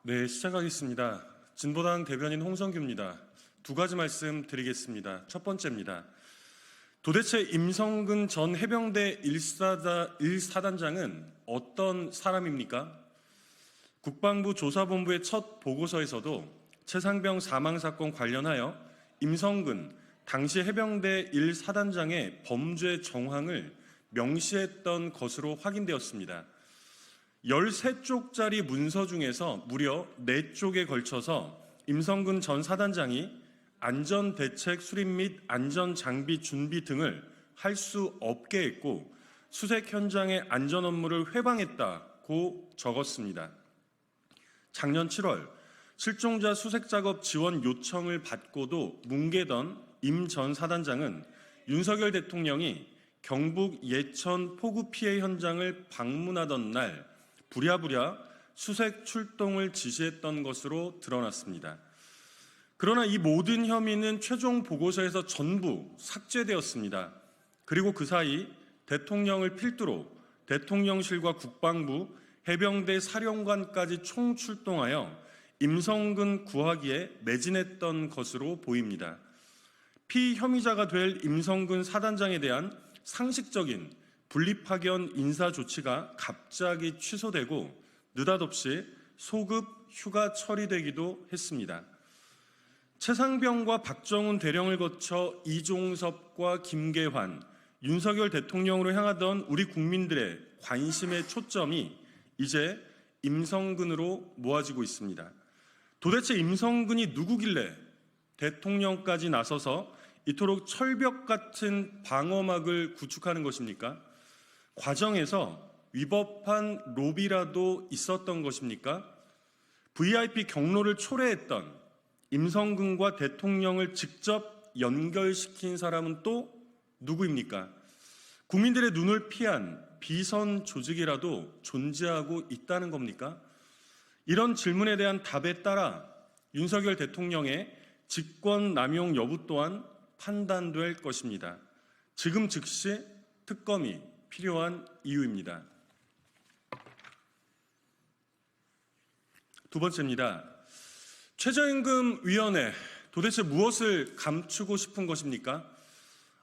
네, 시작하겠습니다. 진보당 대변인 홍성규입니다. 두 가지 말씀 드리겠습니다. 첫 번째입니다. 도대체 임성근 전 해병대 1사단장은 어떤 사람입니까? 국방부 조사본부의 첫 보고서에서도 최상병 사망사건 관련하여 임성근 당시 해병대 1사단장의 범죄 정황을 명시했던 것으로 확인되었습니다. 13쪽짜리 문서 중에서 무려 4쪽에 걸쳐서 임성근 전 사단장이 안전대책 수립 및 안전장비 준비 등을 할 수 없게 했고 수색 현장의 안전 업무를 회방했다고 적었습니다. 작년 7월 실종자 수색 작업 지원 요청을 받고도 뭉개던 임 전 사단장은 윤석열 대통령이 경북 예천 폭우 피해 현장을 방문하던 날 부랴부랴 수색 출동을 지시했던 것으로 드러났습니다. 그러나 이 모든 혐의는 최종 보고서에서 전부 삭제되었습니다. 그리고 그 사이 대통령을 필두로 대통령실과 국방부, 해병대 사령관까지 총출동하여 임성근 구하기에 매진했던 것으로 보입니다. 피혐의자가 될 임성근 사단장에 대한 상식적인 분리파견 인사 조치가 갑자기 취소되고 느닷없이 소급 휴가 처리되기도 했습니다. 최상병과 박정훈 대령을 거쳐 이종섭과 김계환, 윤석열 대통령으로 향하던 우리 국민들의 관심의 초점이 이제 임성근으로 모아지고 있습니다. 도대체 임성근이 누구길래 대통령까지 나서서 이토록 철벽 같은 방어막을 구축하는 것입니까? 과정에서 위법한 로비라도 있었던 것입니까? VIP 경로를 초래했던 임성근과 대통령을 직접 연결시킨 사람은 또 누구입니까? 국민들의 눈을 피한 비선 조직이라도 존재하고 있다는 겁니까? 이런 질문에 대한 답에 따라 윤석열 대통령의 직권 남용 여부 또한 판단될 것입니다. 지금 즉시 특검이 필요한 이유입니다. 두 번째입니다. 최저임금위원회, 도대체 무엇을 감추고 싶은 것입니까?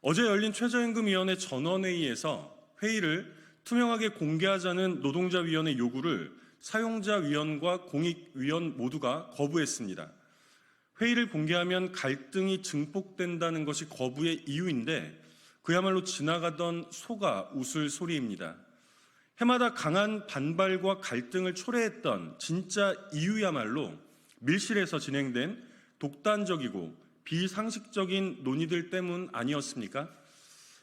어제 열린 최저임금위원회 전원회의에서 회의를 투명하게 공개하자는 노동자위원회 요구를 사용자위원과 공익위원 모두가 거부했습니다. 회의를 공개하면 갈등이 증폭된다는 것이 거부의 이유인데 그야말로 지나가던 소가 웃을 소리입니다. 해마다 강한 반발과 갈등을 초래했던 진짜 이유야말로 밀실에서 진행된 독단적이고 비상식적인 논의들 때문 아니었습니까?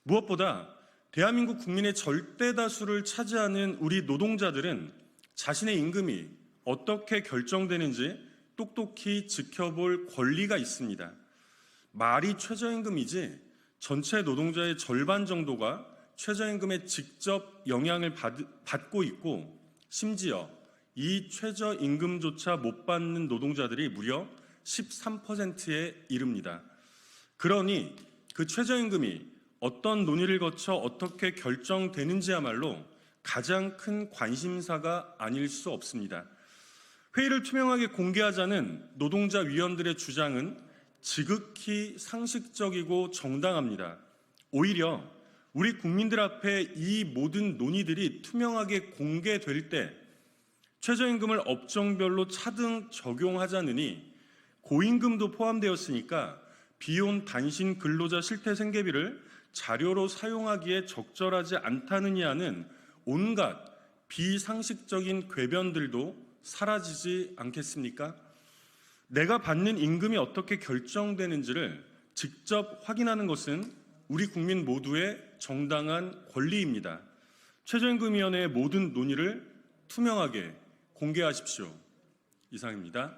무엇보다 대한민국 국민의 절대 다수를 차지하는 우리 노동자들은 자신의 임금이 어떻게 결정되는지 똑똑히 지켜볼 권리가 있습니다. 말이 최저임금이지 전체 노동자의 절반 정도가 최저임금에 직접 영향을 받고 있고 심지어 이 최저임금조차 못 받는 노동자들이 무려 13%에 이릅니다. 그러니 그 최저임금이 어떤 논의를 거쳐 어떻게 결정되는지야말로 가장 큰 관심사가 아닐 수 없습니다. 회의를 투명하게 공개하자는 노동자 위원들의 주장은 지극히 상식적이고 정당합니다. 오히려 우리 국민들 앞에 이 모든 논의들이 투명하게 공개될 때 최저임금을 업종별로 차등 적용하자느니 고임금도 포함되었으니까 비혼 단신 근로자 실태 생계비를 자료로 사용하기에 적절하지 않다느냐는 온갖 비상식적인 궤변들도 사라지지 않겠습니까? 내가 받는 임금이 어떻게 결정되는지를 직접 확인하는 것은 우리 국민 모두의 정당한 권리입니다. 최저임금위원회의 모든 논의를 투명하게 공개하십시오. 이상입니다.